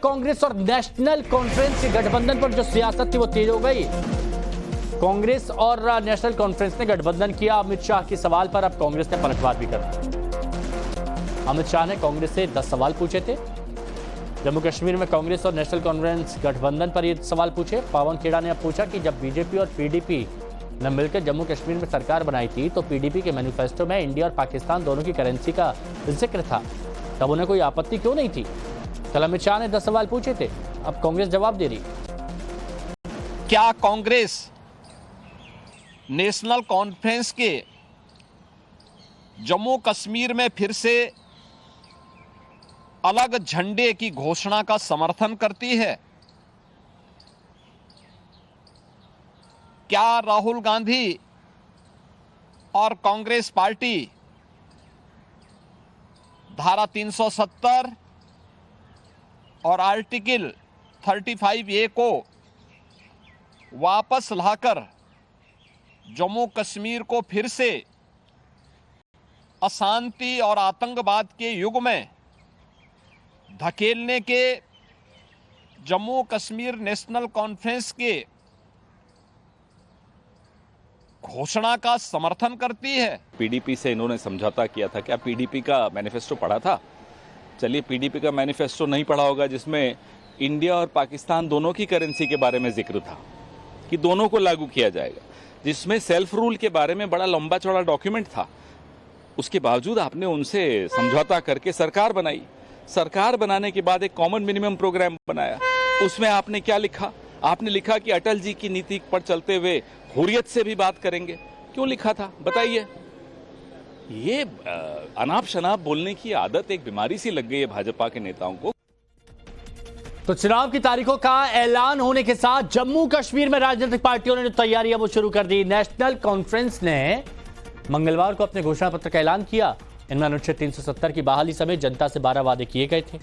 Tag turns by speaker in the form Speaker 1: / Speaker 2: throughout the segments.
Speaker 1: कांग्रेस और national conference के गठबंधन पर जो सियासत थी वो तेज हो गई। कांग्रेस और नेशनल कॉन्फ्रेंस ने गठबंधन किया। अमित शाह के सवाल पर अब कांग्रेस ने पलटवार भी कर दिया। अमित शाह ने कांग्रेस से 10 सवाल पूछे थे। जम्मू कश्मीर में कांग्रेस और नेशनल कॉन्फ्रेंस गठबंधन पर ये सवाल पूछे। पावन खेड़ा ने अब पूछा कि जब बीजेपी और पीडीपी ने मिलकर जम्मू कश्मीर में सरकार बनाई थी तो पीडीपी के मैनिफेस्टो में इंडिया और पाकिस्तान दोनों की करेंसी का जिक्र था, तब उन्हें कोई आपत्ति क्यों नहीं थी? कल अमित शाह ने 10 सवाल पूछे थे, अब कांग्रेस जवाब दे रही।
Speaker 2: क्या कांग्रेस नेशनल कॉन्फ्रेंस के जम्मू कश्मीर में फिर से अलग झंडे की घोषणा का समर्थन करती है? क्या राहुल गांधी और कांग्रेस पार्टी धारा 370 और आर्टिकल 35A को वापस लाकर जम्मू कश्मीर को फिर से अशांति और आतंकवाद के युग में धकेलने के जम्मू कश्मीर नेशनल कॉन्फ्रेंस के घोषणा का समर्थन करती है?
Speaker 3: पीडीपी से इन्होंने समझौता किया था। क्या पीडीपी का मैनिफेस्टो पढ़ा था? चलिए, पीडीपी का मैनिफेस्टो नहीं पढ़ा होगा जिसमें इंडिया और पाकिस्तान दोनों की करेंसी के बारे में जिक्र था कि दोनों को लागू किया जाएगा, जिसमें सेल्फ रूल के बारे में बड़ा लंबा चौड़ा डॉक्यूमेंट था। उसके बावजूद आपने उनसे समझौता करके सरकार बनाई। सरकार बनाने के बाद एक कॉमन मिनिमम प्रोग्राम बनाया। उसमें आपने क्या लिखा? आपने लिखा कि अटल जी की नीति पर चलते हुए हुर्रियत से भी बात करेंगे। क्यों लिखा था बताइए? ये अनाप शनाप बोलने की आदत एक बीमारी सी लग गई है भाजपा के नेताओं को।
Speaker 1: तो चुनाव की तारीखों का ऐलान होने के साथ जम्मू कश्मीर में राजनीतिक पार्टियों ने जो तैयारियां वो शुरू कर दी। नेशनल कॉन्फ्रेंस ने मंगलवार को अपने घोषणा पत्र का ऐलान किया। इनमें अनुच्छेद 370 की बहाली समेत जनता से 12 वादे किए गए थे,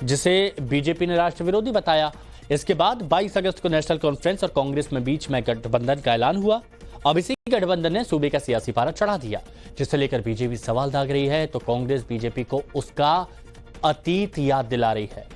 Speaker 1: जिसे बीजेपी ने राष्ट्र विरोधी बताया। इसके बाद 22 अगस्त को नेशनल कॉन्फ्रेंस और कांग्रेस में बीच में गठबंधन का ऐलान हुआ। अब इसी गठबंधन ने सूबे का सियासी पारा चढ़ा दिया, जिसे लेकर बीजेपी सवाल दाग रही है तो कांग्रेस बीजेपी को उसका अतीत याद दिला रही है।